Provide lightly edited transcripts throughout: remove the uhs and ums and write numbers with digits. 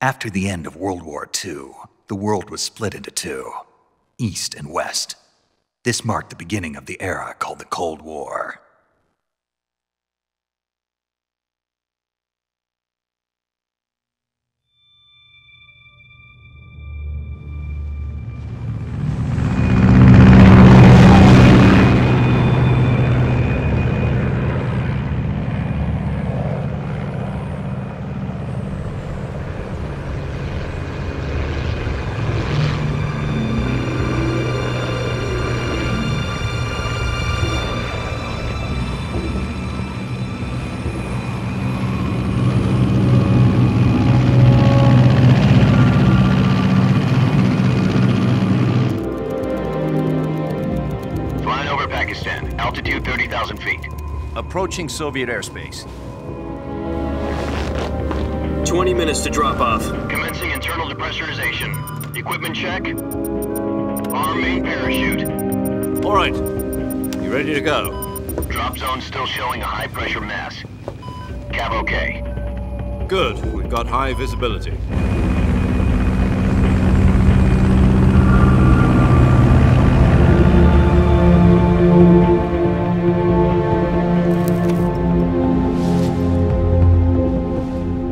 After the end of World War II, the world was split into two, East and West. This marked the beginning of the era called the Cold War. Altitude 30,000 feet. Approaching Soviet airspace. 20 minutes to drop off. Commencing internal depressurization. Equipment check. Arm main parachute. All right. You ready to go? Drop zone still showing a high pressure mass. Cav okay. Good. We've got high visibility.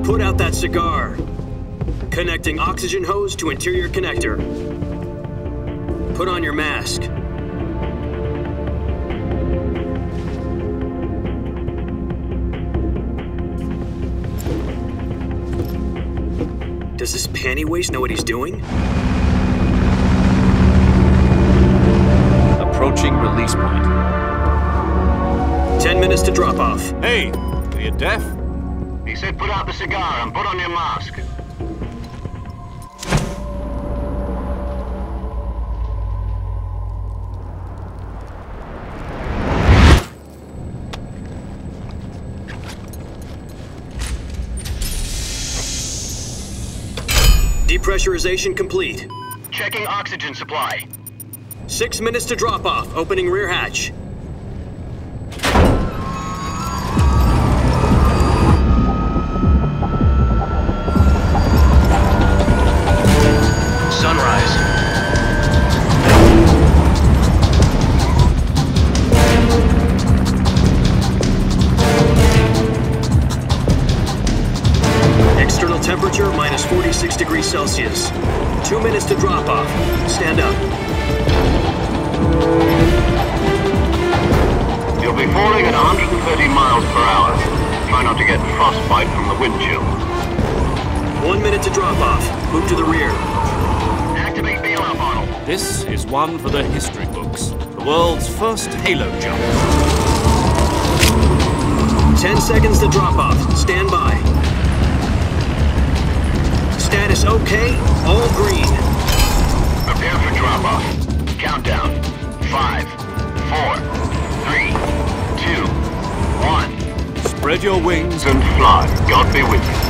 Put out that cigar. Connecting oxygen hose to interior connector. Put on your mask. Does this panty waste know what he's doing? Approaching release point. 10 minutes to drop off. Hey, are you deaf? He said put out the cigar and put on your mask. Depressurization complete. Checking oxygen supply. 6 minutes to drop off. Opening rear hatch. Sunrise. External temperature minus 46 degrees Celsius. 2 minutes to drop off. Stand up. You'll be falling at 130 miles per hour. Try not to get frostbite from the wind chill. 1 minute to drop off. Move to the rear. Activate bailout model. This is one for the history books. The world's first halo jump. 10 seconds to drop off. Stand by. Status okay. All green. Prepare for drop off. Countdown. 5, 4, 3, 2, 1. Spread your wings And fly. God be with you.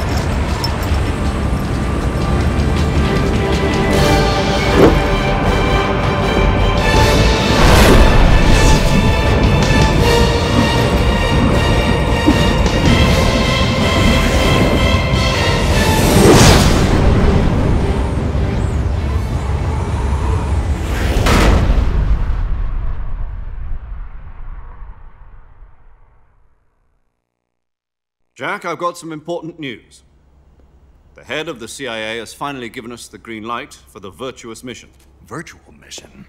Jack, I've got some important news. The head of the CIA has finally given us the green light for the Virtuous Mission. Virtual Mission?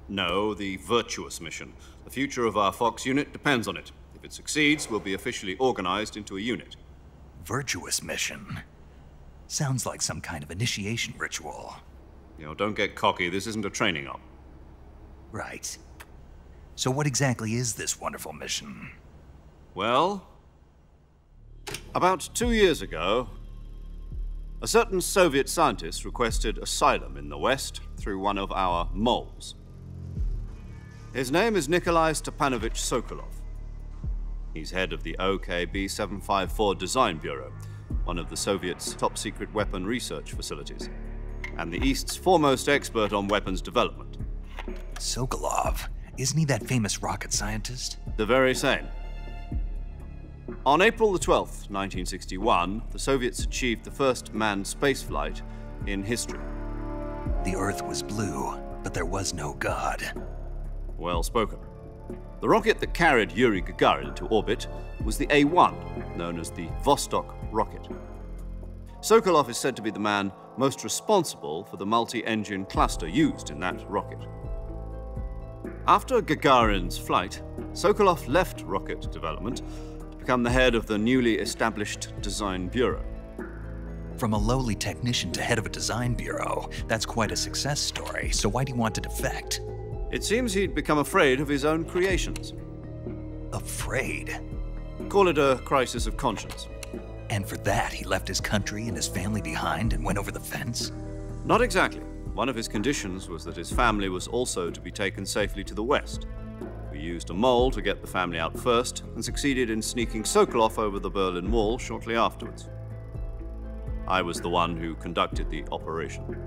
No, the Virtuous Mission. The future of our Fox unit depends on it. If it succeeds, we'll be officially organized into a unit. Virtuous Mission? Sounds like some kind of initiation ritual. You know, don't get cocky. This isn't a training op. Right. So what exactly is this wonderful mission? Well, about 2 years ago, a certain Soviet scientist requested asylum in the West through one of our moles. His name is Nikolai Stepanovich Sokolov. He's head of the OKB 754 Design Bureau, one of the Soviets' top-secret weapon research facilities, and the East's foremost expert on weapons development. Sokolov? Isn't he that famous rocket scientist? The very same. On April the 12th, 1961, the Soviets achieved the first manned spaceflight in history. The Earth was blue, but there was no God. Well spoken. The rocket that carried Yuri Gagarin into orbit was the A-1, known as the Vostok rocket. Sokolov is said to be the man most responsible for the multi-engine cluster used in that rocket. After Gagarin's flight, Sokolov left rocket development to become the head of the newly established Design Bureau. From a lowly technician to head of a design bureau, that's quite a success story, so why do you want to defect? It seems he'd become afraid of his own creations. Afraid? Call it a crisis of conscience. And for that, he left his country and his family behind and went over the fence? Not exactly. One of his conditions was that his family was also to be taken safely to the west. We used a mole to get the family out first and succeeded in sneaking Sokolov over the Berlin Wall shortly afterwards. I was the one who conducted the operation.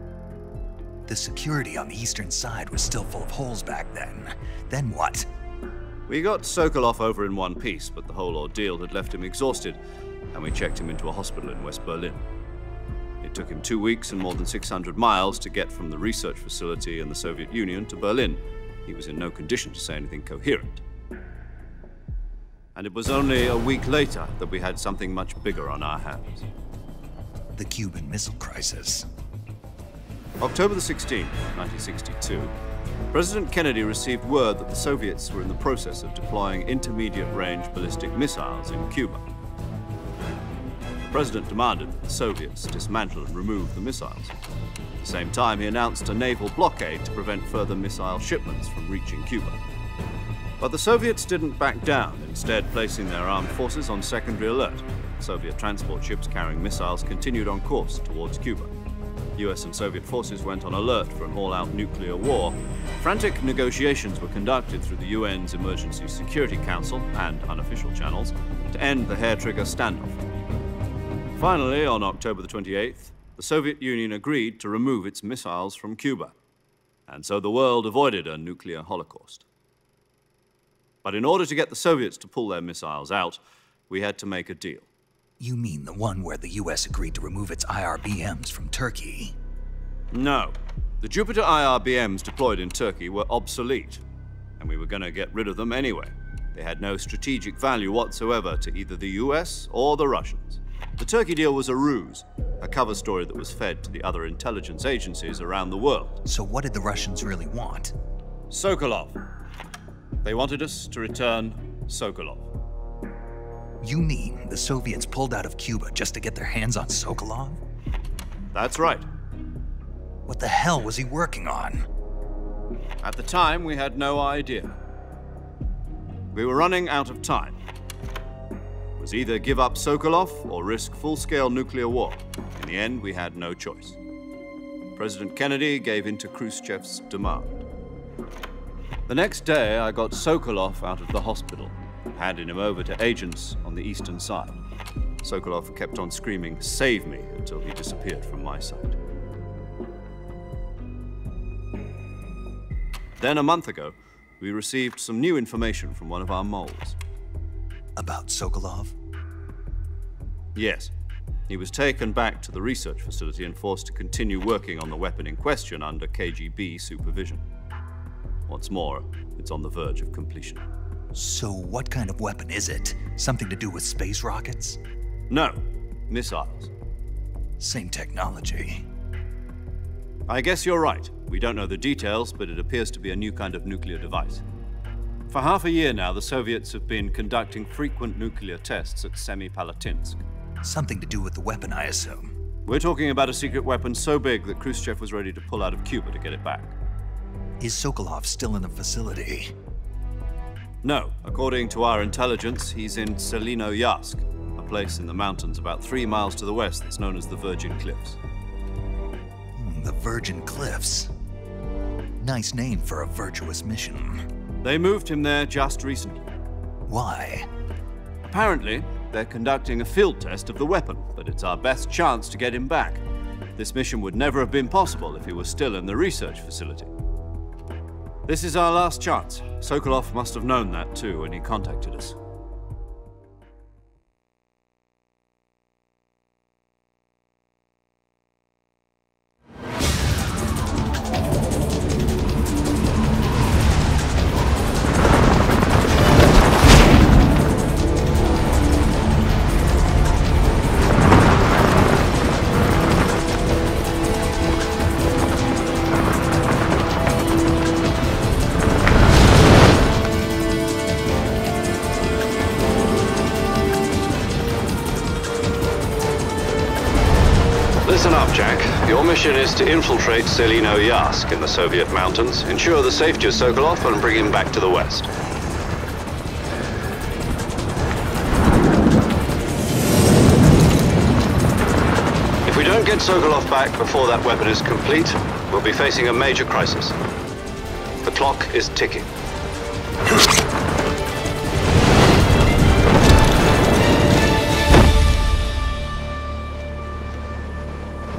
The security on the eastern side was still full of holes back then. Then what? We got Sokolov over in one piece, but the whole ordeal had left him exhausted, and we checked him into a hospital in West Berlin. It took him 2 weeks and more than 600 miles to get from the research facility in the Soviet Union to Berlin. He was in no condition to say anything coherent. And it was only a week later that we had something much bigger on our hands. The Cuban Missile Crisis. October the 16th, 1962, President Kennedy received word that the Soviets were in the process of deploying intermediate-range ballistic missiles in Cuba. The President demanded that the Soviets dismantle and remove the missiles. At the same time, he announced a naval blockade to prevent further missile shipments from reaching Cuba. But the Soviets didn't back down, instead placing their armed forces on secondary alert. Soviet transport ships carrying missiles continued on course towards Cuba. US and Soviet forces went on alert for an all-out nuclear war. Frantic negotiations were conducted through the UN's Emergency Security Council and unofficial channels to end the hair-trigger standoff. Finally, on October the 28th, the Soviet Union agreed to remove its missiles from Cuba. And so the world avoided a nuclear holocaust. But in order to get the Soviets to pull their missiles out, we had to make a deal. You mean the one where the US agreed to remove its IRBMs from Turkey? No. The Jupiter IRBMs deployed in Turkey were obsolete, and we were going to get rid of them anyway. They had no strategic value whatsoever to either the US or the Russians. The Turkey deal was a ruse, a cover story that was fed to the other intelligence agencies around the world. So what did the Russians really want? Sokolov. They wanted us to return Sokolov. You mean the Soviets pulled out of Cuba just to get their hands on Sokolov? That's right. What the hell was he working on? At the time, we had no idea. We were running out of time. It was either give up Sokolov or risk full-scale nuclear war. In the end, we had no choice. President Kennedy gave in to Khrushchev's demand. The next day, I got Sokolov out of the hospital, handing him over to agents on the eastern side. Sokolov kept on screaming, "Save me," until he disappeared from my sight. Then a month ago, we received some new information from one of our moles. About Sokolov? Yes. He was taken back to the research facility and forced to continue working on the weapon in question under KGB supervision. What's more, it's on the verge of completion. So what kind of weapon is it? Something to do with space rockets? No, missiles. Same technology. I guess you're right. We don't know the details, but it appears to be a new kind of nuclear device. For half a year now, the Soviets have been conducting frequent nuclear tests at Semipalatinsk. Something to do with the weapon, I assume. We're talking about a secret weapon so big that Khrushchev was ready to pull out of Cuba to get it back. Is Sokolov still in the facility? No. According to our intelligence, he's in Selino-Yarsk, a place in the mountains about 3 miles to the west that's known as the Virgin Cliffs. The Virgin Cliffs. Nice name for a virtuous mission. They moved him there just recently. Why? Apparently, they're conducting a field test of the weapon, but it's our best chance to get him back. This mission would never have been possible if he was still in the research facility. This is our last chance. Sokolov must have known that too when he contacted us. mission is to infiltrate Selino Yask in the Soviet mountains, ensure the safety of Sokolov, and bring him back to the West. If we don't get Sokolov back before that weapon is complete, we'll be facing a major crisis. The clock is ticking.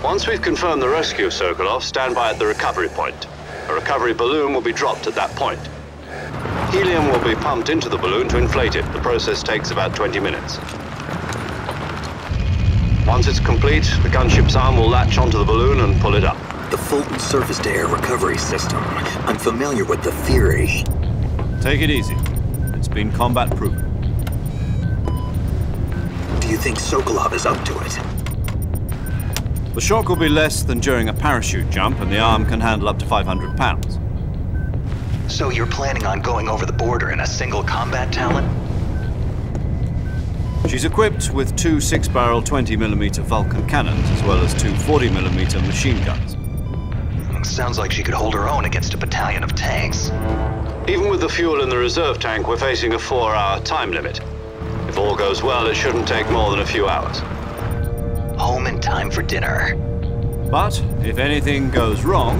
Once we've confirmed the rescue of Sokolov, stand by at the recovery point. A recovery balloon will be dropped at that point. Helium will be pumped into the balloon to inflate it. The process takes about 20 minutes. Once it's complete, the gunship's arm will latch onto the balloon and pull it up. The Fulton surface-to-air recovery system. I'm familiar with the theory. Take it easy. It's been combat-proven. Do you think Sokolov is up to it? The shock will be less than during a parachute jump, and the arm can handle up to 500 pounds. So you're planning on going over the border in a single combat talent? She's equipped with two 6-barrel 20mm Vulcan cannons, as well as two 40mm machine guns. Sounds like she could hold her own against a battalion of tanks. Even with the fuel in the reserve tank, we're facing a 4-hour time limit. If all goes well, it shouldn't take more than a few hours. Home in time for dinner. But if anything goes wrong,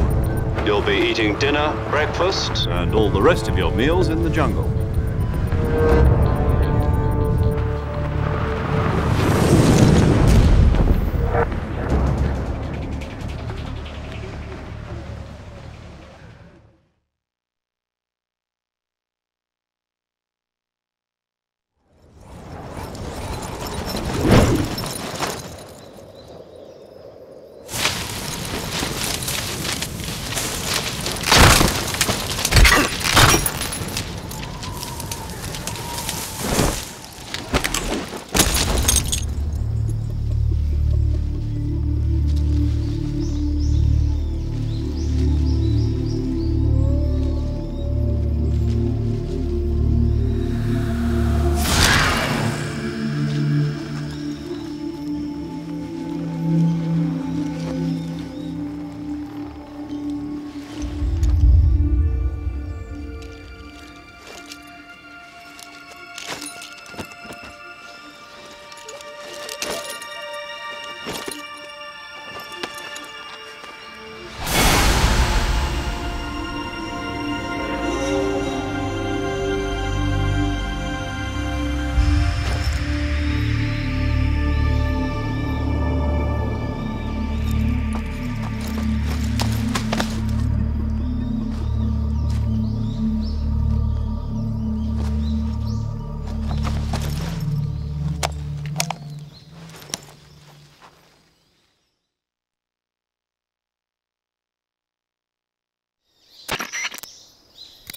you'll be eating dinner, breakfast, and all the rest of your meals in the jungle.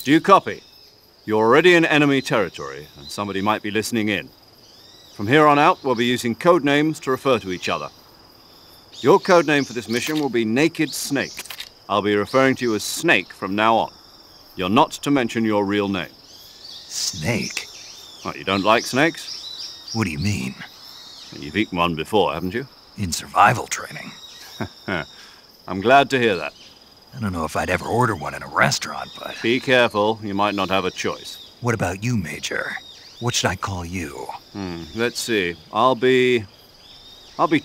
Do you copy? You're already in enemy territory, and somebody might be listening in. From here on out, we'll be using code names to refer to each other. Your code name for this mission will be Naked Snake. I'll be referring to you as Snake from now on. You're not to mention your real name. Snake? What, you don't like snakes? What do you mean? You've eaten one before, haven't you? In survival training. I'm glad to hear that. I don't know if I'd ever order one in a restaurant, but... Be careful, you might not have a choice. What about you, Major? What should I call you? Let's see. I'll be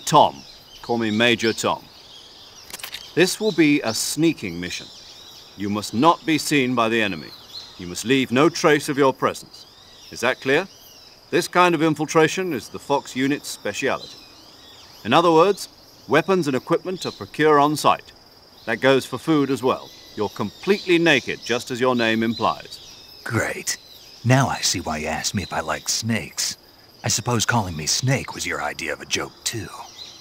Tom. Call me Major Tom. This will be a sneaking mission. You must not be seen by the enemy. You must leave no trace of your presence. Is that clear? This kind of infiltration is the Fox unit's speciality. In other words, weapons and equipment are procured on site. That goes for food as well. You're completely naked, just as your name implies. Great. Now I see why you asked me if I like snakes. I suppose calling me Snake was your idea of a joke, too.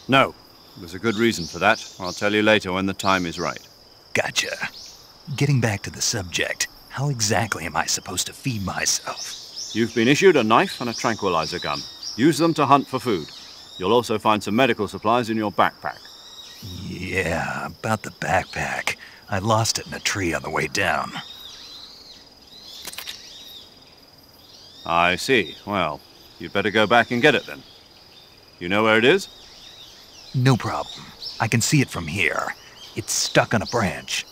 No. There's a good reason for that. I'll tell you later when the time is right. Gotcha. Getting back to the subject, how exactly am I supposed to feed myself? You've been issued a knife and a tranquilizer gun. Use them to hunt for food. You'll also find some medical supplies in your backpack. Yeah, about the backpack. I lost it in a tree on the way down. I see. Well, you'd better go back and get it then. You know where it is? No problem. I can see it from here. It's stuck on a branch.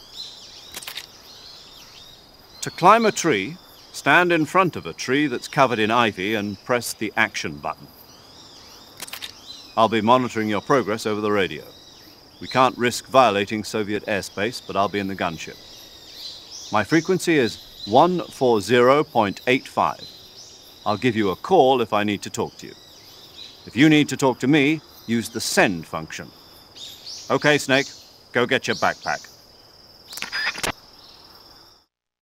To climb a tree, stand in front of a tree that's covered in ivy and press the action button. I'll be monitoring your progress over the radio. We can't risk violating Soviet airspace, but I'll be in the gunship. My frequency is 140.85. I'll give you a call if I need to talk to you. If you need to talk to me, use the send function. Okay, Snake, go get your backpack.